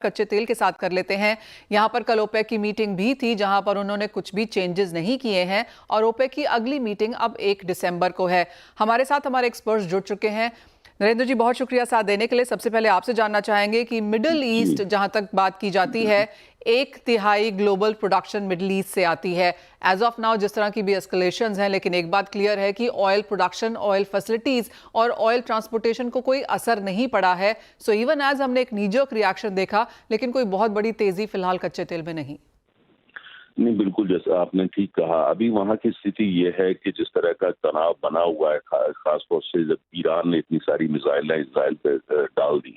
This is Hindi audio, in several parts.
कच्चे तेल के साथ कर लेते हैं। यहां पर कल ओपेक की मीटिंग भी थी जहां पर उन्होंने कुछ भी चेंजेस नहीं किए हैं और ओपेक की अगली मीटिंग अब 1 दिसंबर को है। हमारे साथ हमारे एक्सपर्ट्स जुड़ चुके हैं। नरेंद्र जी, बहुत शुक्रिया साथ देने के लिए। सबसे पहले आपसे जानना चाहेंगे कि मिडिल ईस्ट जहां तक बात की जाती है, 1/3 ग्लोबल प्रोडक्शन मिडिल ईस्ट से आती है। एज ऑफ नाउ जिस तरह की भी एस्केलेशंस हैं, लेकिन एक बात क्लियर है कि ऑयल प्रोडक्शन, ऑयल फैसिलिटीज और ऑयल ट्रांसपोर्टेशन को कोई असर नहीं पड़ा है। सो इवन एज हमने एक नीजर्क रिएक्शन देखा, लेकिन कोई बहुत बड़ी तेजी फिलहाल कच्चे तेल में नहीं। नहीं, बिल्कुल जैसा आपने ठीक कहा। अभी वहाँ की स्थिति ये है कि जिस तरह का तनाव बना हुआ है, खास तौर से जब ईरान ने इतनी सारी मिसाइलें इसराइल पे डाल दी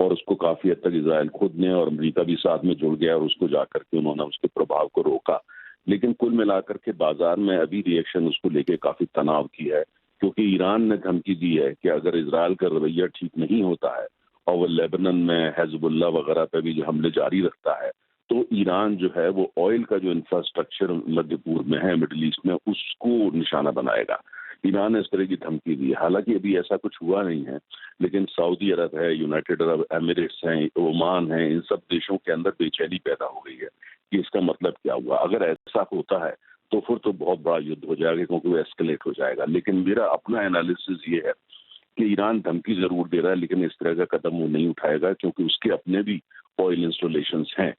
और उसको काफी हद तक इसराइल खुद ने और अमेरिका भी साथ में जुड़ गया और उसको जाकर के उन्होंने उसके प्रभाव को रोका। लेकिन कुल मिलाकर के बाजार में अभी रिएक्शन उसको लेके काफी तनाव की है, क्योंकि ईरान ने धमकी दी है कि अगर इसराइल का रवैया ठीक नहीं होता है और वो लेबनान में हिजबुल्लाह वगैरह पे भी जो हमले जारी रखता है, तो ईरान जो है वो ऑयल का जो इंफ्रास्ट्रक्चर मध्य पूर्व में है, मिडिल ईस्ट में, उसको निशाना बनाएगा। ईरान ने इस तरह की धमकी दी। हालांकि अभी ऐसा कुछ हुआ नहीं है, लेकिन सऊदी अरब है, यूनाइटेड अरब एमिरेट्स हैं, ओमान है, इन सब देशों के अंदर बेचैनी पैदा हो गई है कि इसका मतलब क्या हुआ। अगर ऐसा होता है तो फिर तो बहुत बड़ा युद्ध हो जाएगा, क्योंकि वो एस्केलेट हो जाएगा। लेकिन मेरा अपना एनालिसिस ये है कि ईरान धमकी जरूर दे रहा है, लेकिन इस तरह का कदम वो नहीं उठाएगा, क्योंकि उसके अपने भी ऑयल इंस्टॉलेशन हैं।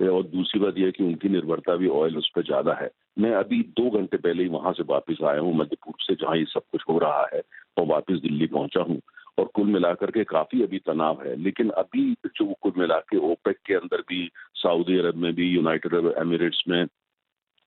और दूसरी बात यह कि उनकी निर्भरता भी ऑयल उस पर ज्यादा है। मैं अभी 2 घंटे पहले ही वहां से वापस आया हूँ, मध्य पूर्व से, जहाँ ये सब कुछ हो रहा है, और वापस दिल्ली पहुंचा हूँ। और कुल मिलाकर के काफी अभी तनाव है। लेकिन अभी जो कुल मिला के ओपेक के अंदर भी, सऊदी अरब में भी, यूनाइटेड अरब एमिरेट्स में,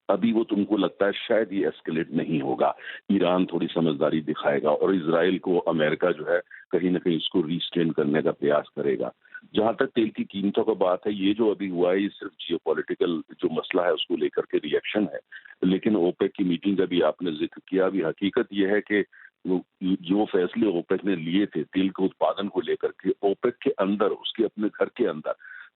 अभी वो तुमको लगता है शायद ये एस्केलेट नहीं होगा। ईरान थोड़ी समझदारी दिखाएगा और इजराइल को अमेरिका जो है कहीं ना कहीं इसको रिस्ट्रेन करने का प्रयास करेगा। जहां तक तेल की कीमतों का बात है, ये जो अभी हुआ है ये सिर्फ जियोपॉलिटिकल जो मसला है उसको लेकर के रिएक्शन है। लेकिन ओपेक की मीटिंग का भी आपने जिक्र किया। अभी हकीकत यह है कि जो फैसले ओपेक ने लिए थे तेल के उत्पादन को लेकर के, ओपेक के अंदर, उसके अपने घर के अंदर,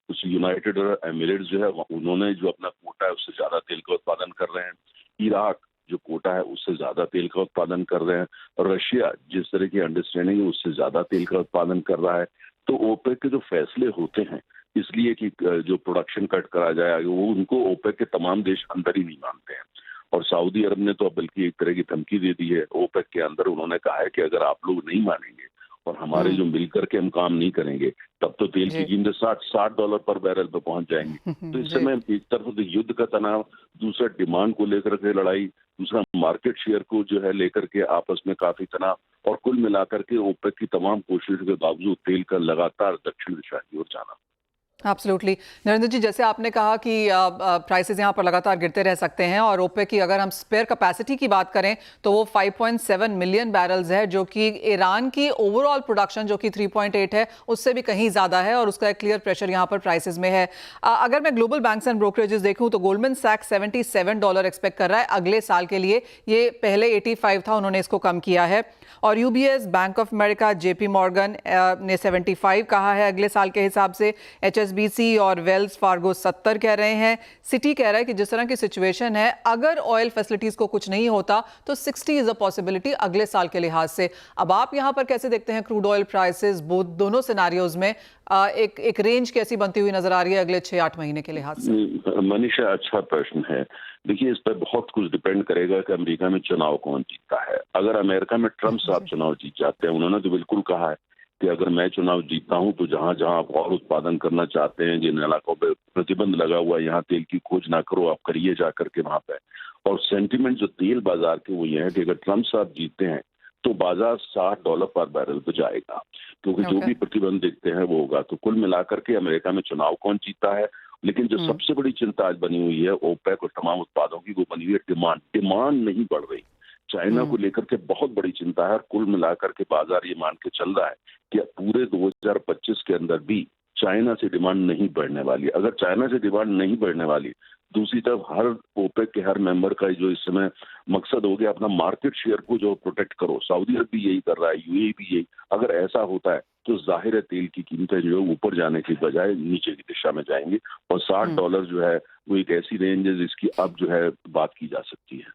कुछ यूनाइटेड अरब एमिरेट्स जो है उन्होंने जो अपना कोटा है उससे ज्यादा तेल का उत्पादन कर रहे हैं। इराक जो कोटा है उससे ज्यादा तेल का उत्पादन कर रहे हैं। और रशिया जिस तरह की अंडरस्टैंडिंग है उससे ज्यादा तेल का उत्पादन कर रहा है। तो ओपेक के जो फैसले होते हैं, इसलिए कि जो प्रोडक्शन कट करा जाए, वो उनको ओपेक के तमाम देश अंदर ही नहीं मानते हैं। और सऊदी अरब ने तो बल्कि एक तरह की धमकी दे दी है ओपेक के अंदर। उन्होंने कहा है कि अगर आप लोग नहीं मानेंगे और हमारे जो मिलकर के हम काम नहीं करेंगे, तब तो तेल की कीमतें $60 पर बैरल पर पहुंच जाएंगी। तो इस समय एक तरफ तो युद्ध का तनाव, दूसरा डिमांड को लेकर के लड़ाई, दूसरा मार्केट शेयर को जो है लेकर के आपस में काफी तनाव, और कुल मिलाकर के ओपेक की तमाम कोशिशों के बावजूद तेल का लगातार दक्षिण दिशा की ओर जाना। एब्सोल्युटली। नरेंद्र जी, जैसे आपने कहा कि प्राइसेस यहाँ पर लगातार गिरते रह सकते हैं और ओपेक की अगर हम स्पेयर कैपेसिटी की बात करें तो वो 5.7 मिलियन बैरल्स है, जो कि ईरान की ओवरऑल प्रोडक्शन जो कि 3.8 है उससे भी कहीं ज़्यादा है, और उसका एक क्लियर प्रेशर यहाँ पर प्राइसेस में है। अगर मैं ग्लोबल बैंक्स एंड ब्रोकरेजेस देखूँ तो गोल्डमैन सैक्स $77 एक्सपेक्ट कर रहा है अगले साल के लिए। ये पहले 85 था, उन्होंने इसको कम किया है। और UBS, bank of America, JP Morgan ने 75 कहा है अगले साल के हिसाब से। एचएसबीसी और वेल्स फार्गो 70 कह रहे हैं। सिटी कह रहा है कि जिस तरह की सिचुएशन है, अगर ऑयल फैसिलिटीज को कुछ नहीं होता तो 60 इज अ पॉसिबिलिटी अगले साल के लिहाज से। अब आप यहां पर कैसे देखते हैं क्रूड ऑयल प्राइसेस दोनों सिनारियोज में? एक रेंज कैसी बनती हुई नजर आ रही है अगले 6-8 महीने के लिहाज से? मनीषा, अच्छा प्रश्न है। देखिए, इस पर बहुत कुछ डिपेंड करेगा कि अमेरिका में चुनाव कौन जीतता है। अगर अमेरिका में ट्रंप साहब चुनाव जीत जाते हैं, उन्होंने तो बिल्कुल कहा है कि अगर मैं चुनाव जीतता हूं तो जहां जहां आप और उत्पादन करना चाहते हैं, जिन इलाकों पर प्रतिबंध लगा हुआ है, यहाँ तेल की खोज ना करो, आप करिए जा करके वहां पे। और सेंटिमेंट जो तेल बाजार के वो ये है कि अगर ट्रंप साहब जीतते हैं तो बाजार $60 पर बैरल पे जाएगा, क्योंकि जो भी प्रतिबंध देखते हैं वो होगा। तो कुल मिलाकर के अमेरिका में चुनाव कौन जीतता है। लेकिन जो सबसे बड़ी चिंता आज बनी हुई है ओपेक और तमाम उत्पादों की, वो बनी हुई है डिमांड नहीं बढ़ रही। चाइना को लेकर के बहुत बड़ी चिंता है। और कुल मिलाकर के बाजार ये मान के चल रहा है कि पूरे 2025 के अंदर भी चाइना से डिमांड नहीं बढ़ने वाली। अगर चाइना से डिमांड नहीं बढ़ने वाली, दूसरी तरफ हर ओपेक के हर मेंबर का जो इस समय मकसद हो गया अपना मार्केट शेयर को जो प्रोटेक्ट करो, सऊदी अरब भी यही कर रहा है, यूएई भी यही। अगर ऐसा होता है तो जाहिर है तेल की कीमतें जो है ऊपर जाने की बजाय नीचे की दिशा में जाएंगी, और $60 जो है वो एक ऐसी रेंज है जिसकी अब जो है बात की जा सकती है।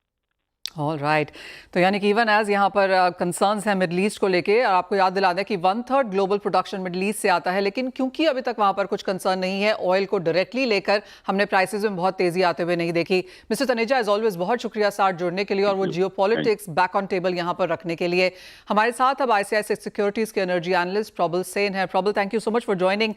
All right. तो यानी कि इवन एज यहाँ पर कंसर्न्स हैं मिडल ईस्ट को लेके, और आपको याद दिला दें कि 1/3 ग्लोबल प्रोडक्शन मिडल ईस्ट से आता है, लेकिन क्योंकि अभी तक वहाँ पर कुछ कंसर्न नहीं है ऑयल को डायरेक्टली लेकर, हमने प्राइसेस में बहुत तेजी आते हुए नहीं देखी। मिस्टर तनेजा, एज ऑलवेज बहुत शुक्रिया साथ जुड़ने के लिए और वो thank Jio you. Politics back on table यहाँ पर रखने के लिए। हमारे साथ अब ICICI सिक्योरिटीज के एनर्जी एनालिस्ट प्रबल सेन है। प्रबल, thank you so much for joining.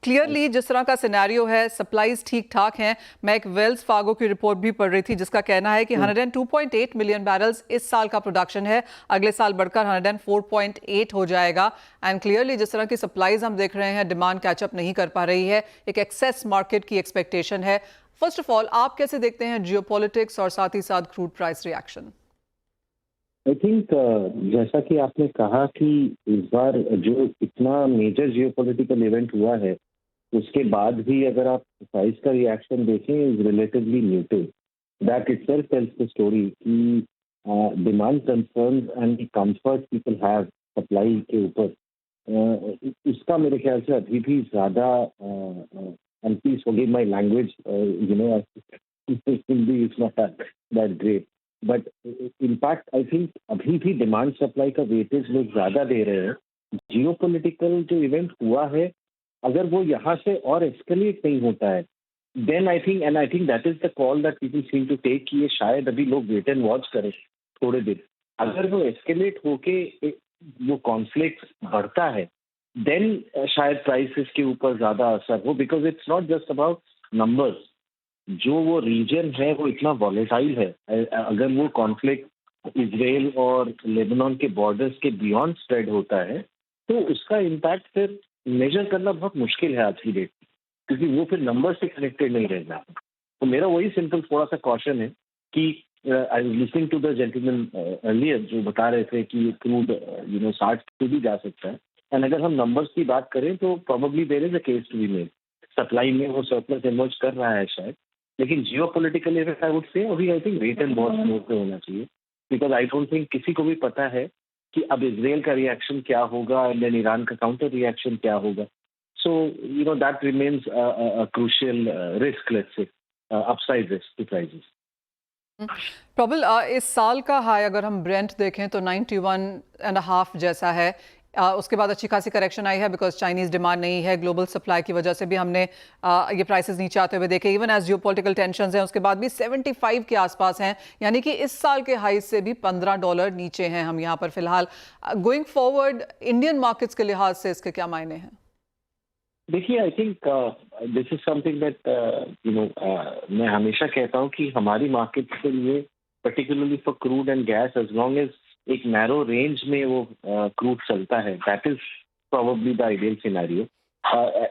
Clearly जिस तरह का सिनेरियो है, सप्लाईज ठीक ठाक हैं। मैं एक वेल्स फार्गो की रिपोर्ट भी पढ़ रही थी जिसका कहना है कि 102.8 मिलियन बैरल्स इस साल का प्रोडक्शन है, अगले साल बढ़कर 104.8 हो जाएगा। एंड क्लियरली जिस तरह की सप्लाईज हम देख रहे हैं, डिमांड कैचअप नहीं कर पा रही है, एक एक्सेस मार्केट की एक्सपेक्टेशन है। फर्स्ट ऑफ ऑल, आप कैसे देखते हैं जियोपॉलिटिक्स और साथ ही साथ crude price reaction? I think जैसा कि आपने कहा कि इस बार जो इतना मेजर जियोपॉलिटिकल इवेंट हुआ है, उसके बाद भी अगर आप प्राइस का रिएक्शन देखें is relatively muted. That itself tells the story कि demand concerns and the comfort people have supply के ऊपर, उसका मेरे ख्याल से अभी भी ज़्यादा, and please forgive my language, you know, Hindi is not that great, but in fact I think अभी भी डिमांड सप्लाई का वेटेज लोग ज़्यादा दे रहे हैं। जियोपॉलिटिकल जो इवेंट हुआ है, अगर वो यहाँ से और एस्केलेट नहीं होता है, then I think that is the call that people seem to take कि ये शायद अभी लोग वेट एंड वॉच करें थोड़े दिन। अगर वो एस्केलेट होके वो कॉन्फ्लिक्ट बढ़ता है, देन शायद प्राइसेस के ऊपर ज़्यादा असर हो, because it's not just about numbers. जो वो रीजन है वो इतना वॉलेटाइल है, अगर वो कॉन्फ्लिक्ट इजराइल और लेबनान के बॉर्डर्स के बियॉन्ड स्प्रेड होता है, तो उसका इम्पैक्ट फिर मेजर करना बहुत मुश्किल है आज की डेट में, क्योंकि वो फिर नंबर से कनेक्टेड नहीं रहना। तो मेरा वही सिंपल थोड़ा सा कॉशन है कि I was listening to the gentleman earlier जो बता रहे थे कि क्रूड 60 पे भी जा सकता है, एंड अगर हम नंबर्स की बात करें तो probably there is a case to be made. Supply में वो सरप्लस इमर्ज कर रहा है शायद, लेकिन geopolitical event I would say अभी I think wait and watch mode पे होना चाहिए, बिकॉज आई डोंट थिंक किसी को भी पता है कि अब इजराइल का रिएक्शन क्या होगा एंड देन ईरान का काउंटर रिएक्शन क्या होगा। So that remains a crucial risk, let's say upside risk to prices. Prabal, इस साल का हाई अगर हम ब्रेंट देखें तो 91.5 जैसा है। उसके बाद अच्छी खासी करेक्शन आई है बिकॉज चाइनीज डिमांड नहीं है, ग्लोबल सप्लाई की वजह से भी हमने ये प्राइसेस नीचे आते हुए देखे। इवन एज जियोपॉलिटिकल टेंशंस हैं उसके बाद भी 75 के आसपास हैं, यानी कि इस साल के हाई से भी $15 नीचे हैं हम यहाँ पर फिलहाल। गोइंग फॉरवर्ड इंडियन मार्केट्स के लिहाज से इसके क्या मायने हैं? देखिए, I think this is something that मैं हमेशा कहता हूँ कि हमारी मार्केट के लिए, particularly for crude and gas, as long as एक नैरो रेंज में वो क्रूड चलता है, that is probably the ideal scenario.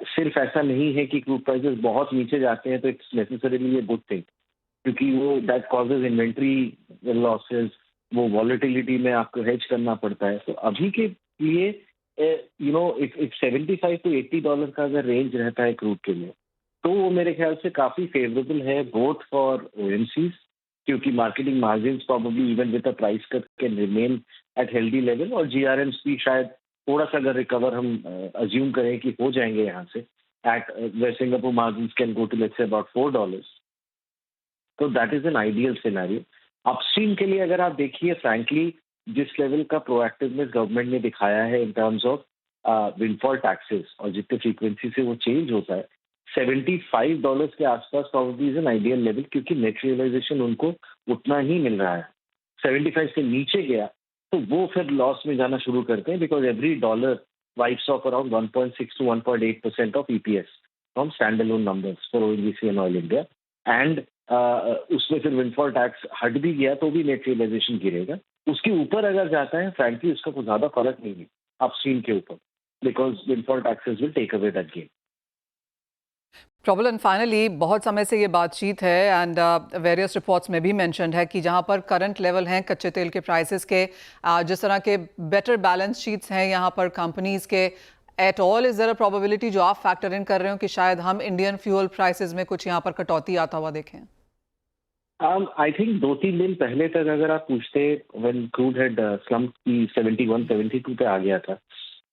सिर्फ ऐसा नहीं है कि क्रूड प्राइसेस बहुत नीचे जाते हैं तो it's necessarily a good thing, क्योंकि वो दैट कॉजेज इन्वेंट्री लॉसेस, वो वॉलेटिलिटी में आपको हेज करना पड़ता है। तो अभी के लिए इट्स $75 to $80 का अगर रेंज रहता है क्रूड के लिए, तो वो मेरे ख्याल से काफी फेवरेबल है बोथ फॉर ओएमसीज, क्योंकि marketing margin probably even with the price cut can remain at healthy level, और जीआरएम्स भी शायद थोड़ा सा अगर रिकवर हम अज्यूम करें कि हो जाएंगे यहाँ से, at where Singapore margin can go to let's say about $4। तो that is an ideal scenario. Upstream के लिए अगर आप देखिए, फ्रैंकली जिस लेवल का प्रोएक्टिवनेस गवर्नमेंट ने दिखाया है in terms of windfall taxes और जितने फ्रीक्वेंसी से वो चेंज होता है, $75 के आसपास probably is an ideal level, क्योंकि नेट रियलाइजेशन उनको उतना ही मिल रहा है। 75 से नीचे गया तो वो फिर लॉस में जाना शुरू करते हैं, because every dollar wipes of around 1.6 to 1.8% of EPS from stand alone numbers for ONGC and oil India. And उसमें फिर विंडफॉल टैक्स हट भी गया तो भी नेट रियलाइजेशन गिरेगा। उसके ऊपर अगर जाता है, फ्रैंकली उसका कोई ज्यादा फर्क नहीं है अपस्ट्रीम के ऊपर, because windfall taxes will take away that gain. Problem and finally, बहुत समय से ये बातचीत है एंड वेरियस रिपोर्ट्स में भी मेंशन्ड है कि जहां पर करंट लेवल हैं कच्चे तेल के प्राइसेस के, जिस तरह के बेटर बैलेंस शीट्स हैं यहाँ पर कंपनीज के, at all is there a probability जो आप फैक्टर इन कर रहे हो कि शायद हम इंडियन फ्यूल प्राइसेस में कुछ यहाँ पर कटौती आता हुआ देखें? आई थिंक 2-3 दिन पहले तक अगर आप पूछते, व्हेन क्रूड हैड स्लम्प की 71-72 पे आ गया था,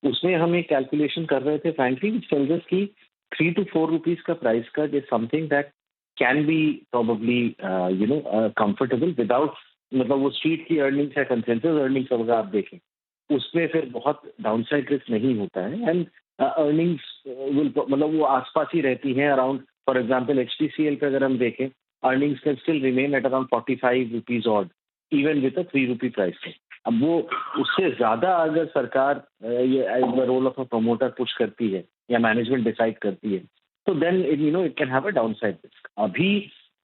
उसमें हम एक कैलकुलेशन कर रहे थे फ्रैंकली सेल्स की 3 to 4 रुपीज का price cut is something that can be probably comfortable without मतलब वो स्ट्रीट की अर्निंग्स या कंसेंसस अर्निंग्स अगर आप देखें, उसमें फिर बहुत डाउनसाइड रिस्क नहीं होता है एंड अर्निंग्स विल मतलब वो आसपास ही रहती हैं अराउंड। फॉर एग्जांपल एचपीसीएल पे अगर हम देखें, earnings can still remain at around 45 rupees odd even with a 3 rupee price. अब वो उससे ज्यादा अगर सरकार ये as the role of a promoter push करती है या मैनेजमेंट डिसाइड करती है, तो then it can have a downside risk. अभी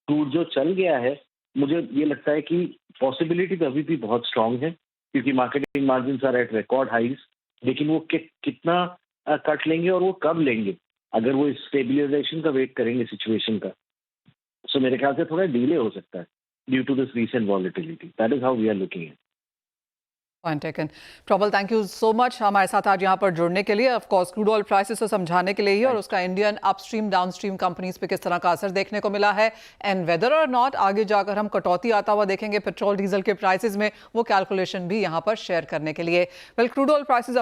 क्रूड जो चल गया है, मुझे ये लगता है कि पॉसिबिलिटी तो अभी भी बहुत स्ट्रांग है क्योंकि marketing margin are at record highs, लेकिन वो कितना कट लेंगे और वो कब लेंगे, अगर वो स्टेबिलाईजेशन का वेट करेंगे सिचुएशन का, सो मेरे ख्याल से थोड़ा डिले हो सकता है due to this recent volatility. That is how we are looking at. Point taken. Prabal, thank you so much हमारे साथ आज यहाँ पर जुड़ने के लिए। Of course crude oil prices को समझाने के लिए ही, और उसका इंडियन अपस्ट्रीम डाउनस्ट्रीम कंपनीज पे किस तरह का असर देखने को मिला है, एंड वेदर और नॉट आगे जाकर हम कटौती आता हुआ देखेंगे पेट्रोल डीजल के प्राइसेस में, वो कैलकुलेशन भी यहाँ पर शेयर करने के लिए। Well, crude oil prices